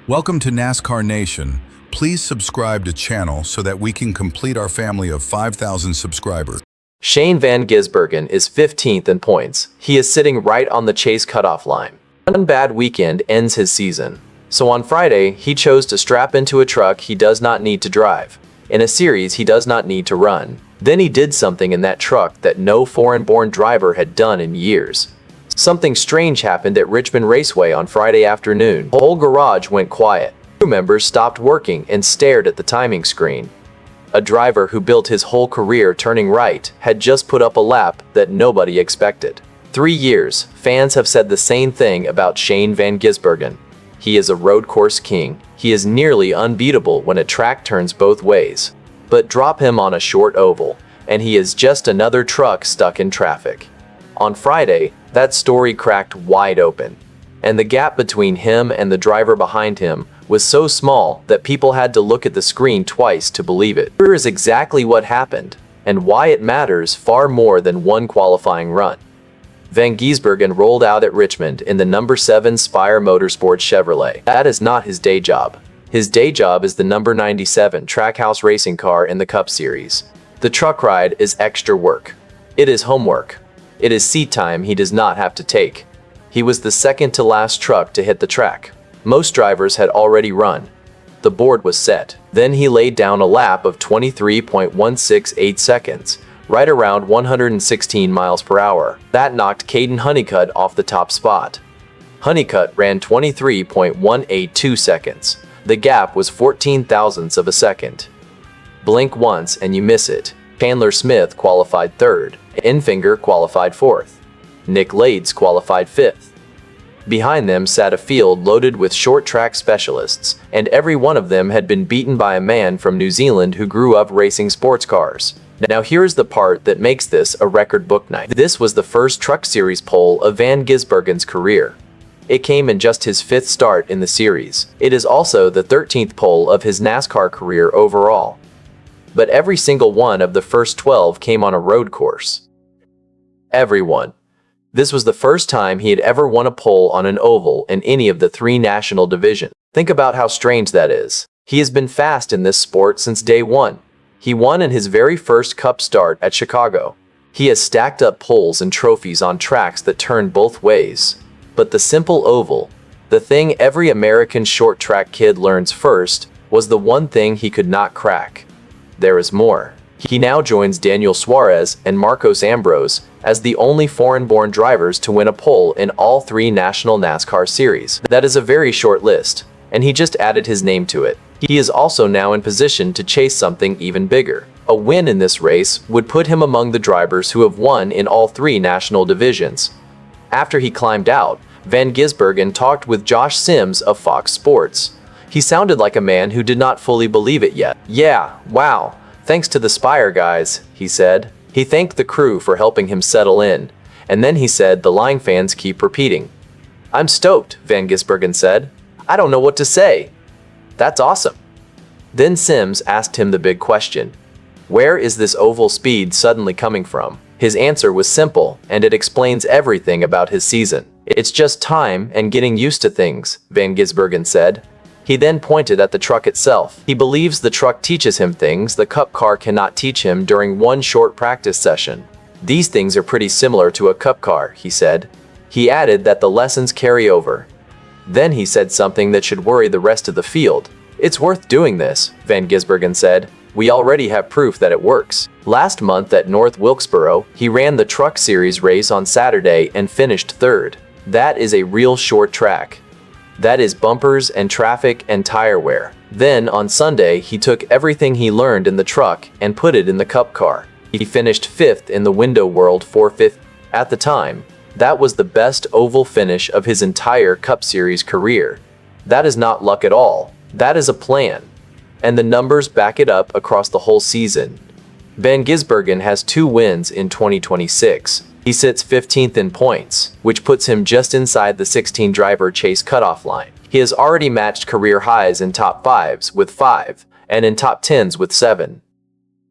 Welcome to NASCAR Nation. Please subscribe to channel so that we can complete our family of 5,000 subscribers. Shane Van Gisbergen is 15th in points. He is sitting right on the chase cutoff line. One bad weekend ends his season. So on Friday, he chose to strap into a truck he does not need to drive, in a series he does not need to run. Then he did something in that truck that no foreign-born driver had done in years. Something strange happened at Richmond Raceway on Friday afternoon. The whole garage went quiet. Crew members stopped working and stared at the timing screen. A driver who built his whole career turning right had just put up a lap that nobody expected. 3 years, fans have said the same thing about Shane Van Gisbergen. He is a road course king. He is nearly unbeatable when a track turns both ways. But drop him on a short oval, and he is just another truck stuck in traffic. On Friday, that story cracked wide open, and the gap between him and the driver behind him was so small that people had to look at the screen twice to believe it. Here is exactly what happened, and why it matters far more than one qualifying run. Van Gisbergen rolled out at Richmond in the number 7 Spire Motorsports Chevrolet. That is not his day job. His day job is the number 97 Trackhouse racing car in the Cup Series. The truck ride is extra work. It is homework. It is seat time he does not have to take. He was the second to last truck to hit the track. Most drivers had already run. The board was set. Then he laid down a lap of 23.168 seconds, right around 116 miles per hour. That knocked Caden Honeycutt off the top spot. Honeycutt ran 23.182 seconds. The gap was 14 thousandths of a second. Blink once and you miss it. Chandler Smith qualified 3rd. Enfinger qualified 4th. Nick Lades qualified 5th. Behind them sat a field loaded with short track specialists, and every one of them had been beaten by a man from New Zealand who grew up racing sports cars. Now here's the part that makes this a record book night. This was the first Truck Series pole of Van Gisbergen's career. It came in just his 5th start in the series. It is also the 13th pole of his NASCAR career overall. But every single one of the first 12 came on a road course. Everyone. This was the first time he had ever won a pole on an oval in any of the 3 national divisions. Think about how strange that is. He has been fast in this sport since day one. He won in his very first Cup start at Chicago. He has stacked up poles and trophies on tracks that turn both ways. But the simple oval, the thing every American short track kid learns first, was the one thing he could not crack. There is more. He now joins Daniel Suarez and Marcos Ambrose as the only foreign-born drivers to win a pole in all 3 national NASCAR series. That is a very short list, and he just added his name to it. He is also now in position to chase something even bigger. A win in this race would put him among the drivers who have won in all 3 national divisions. After he climbed out, Van Gisbergen talked with Josh Sims of Fox Sports. He sounded like a man who did not fully believe it yet. "Yeah, wow. Thanks to the Spire guys," he said. He thanked the crew for helping him settle in, and then he said the line fans keep repeating. "I'm stoked," Van Gisbergen said. "I don't know what to say. That's awesome." Then Sims asked him the big question. Where is this oval speed suddenly coming from? His answer was simple, and it explains everything about his season. "It's just time and getting used to things," Van Gisbergen said. He then pointed at the truck itself. He believes the truck teaches him things the Cup car cannot teach him during one short practice session. "These things are pretty similar to a Cup car," he said. He added that the lessons carry over. Then he said something that should worry the rest of the field. "It's worth doing this," Van Gisbergen said. "We already have proof that it works." Last month at North Wilkesboro, he ran the Truck Series race on Saturday and finished 3rd. That is a real short track. That is bumpers and traffic and tire wear. Then on Sunday, he took everything he learned in the truck and put it in the Cup car. He finished 5th in the Window World 450. At the time, that was the best oval finish of his entire Cup Series career. That is not luck at all. That is a plan. And the numbers back it up across the whole season. Van Gisbergen has 2 wins in 2026. He sits 15th in points, which puts him just inside the 16-driver chase cutoff line. He has already matched career highs in top 5s with 5, and in top 10s with 7.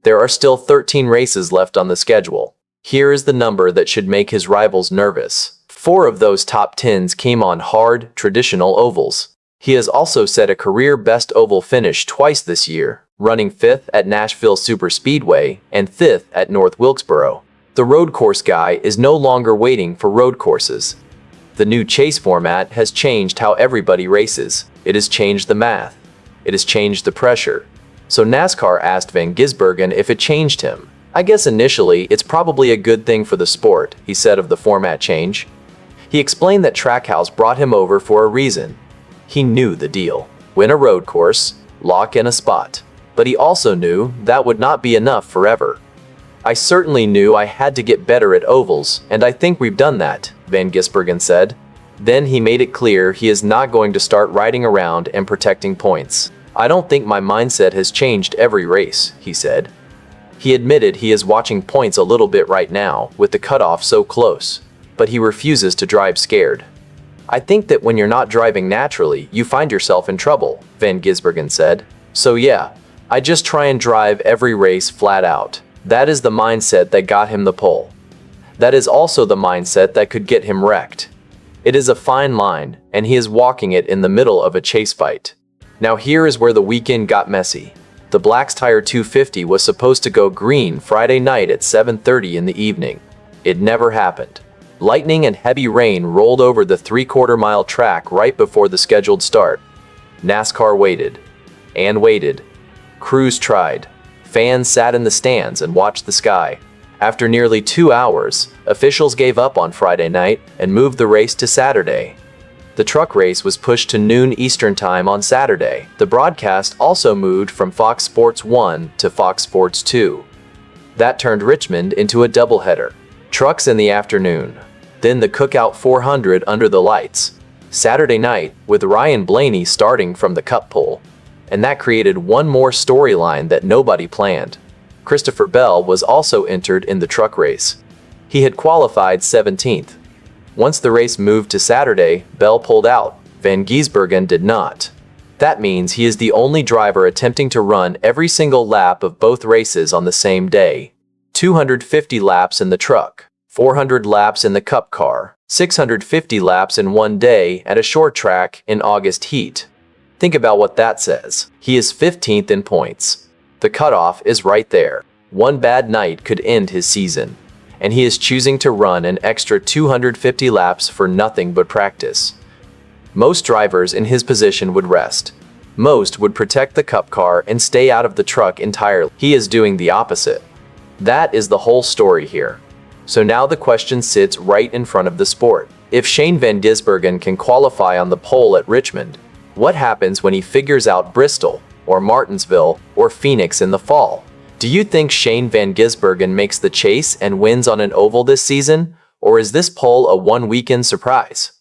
There are still 13 races left on the schedule. Here is the number that should make his rivals nervous. 4 of those top 10s came on hard, traditional ovals. He has also set a career-best oval finish twice this year, running 5th at Nashville Superspeedway and 5th at North Wilkesboro. The road course guy is no longer waiting for road courses. The new chase format has changed how everybody races. It has changed the math. It has changed the pressure. So NASCAR asked Van Gisbergen if it changed him. I guess initially it's probably a good thing for the sport, he said of the format change. He explained that Trackhouse brought him over for a reason. He knew the deal. Win a road course, lock in a spot. But he also knew that would not be enough forever. I certainly knew I had to get better at ovals, and I think we've done that, Van Gisbergen said. Then he made it clear he is not going to start riding around and protecting points. I don't think my mindset has changed every race, he said. He admitted he is watching points a little bit right now, with the cutoff so close, but he refuses to drive scared. I think that when you're not driving naturally, you find yourself in trouble, Van Gisbergen said. So yeah, I just try and drive every race flat out. That is the mindset that got him the pole. That is also the mindset that could get him wrecked. It is a fine line, and he is walking it in the middle of a chase fight. Now here is where the weekend got messy. The Black's Tire 250 was supposed to go green Friday night at 7:30 in the evening. It never happened. Lightning and heavy rain rolled over the 3/4-mile track right before the scheduled start. NASCAR waited. And waited. Crews tried. Fans sat in the stands and watched the sky. After nearly 2 hours, officials gave up on Friday night and moved the race to Saturday. The truck race was pushed to noon Eastern Time on Saturday. The broadcast also moved from Fox Sports 1 to Fox Sports 2. That turned Richmond into a doubleheader. Trucks in the afternoon. Then the Cookout 400 under the lights. Saturday night, with Ryan Blaney starting from the Cup pole. And that created one more storyline that nobody planned. Christopher Bell was also entered in the truck race. He had qualified 17th. Once the race moved to Saturday, Bell pulled out. Van Gisbergen did not. That means he is the only driver attempting to run every single lap of both races on the same day. 250 laps in the truck, 400 laps in the Cup car, 650 laps in one day at a short track in August heat. Think about what that says. He is 15th in points. The cutoff is right there. One bad night could end his season. And he is choosing to run an extra 250 laps for nothing but practice. Most drivers in his position would rest. Most would protect the Cup car and stay out of the truck entirely. He is doing the opposite. That is the whole story here. So now the question sits right in front of the sport. If Shane Van Gisbergen can qualify on the pole at Richmond, what happens when he figures out Bristol, or Martinsville, or Phoenix in the fall? Do you think Shane Van Gisbergen makes the chase and wins on an oval this season, or is this pole a one-weekend surprise?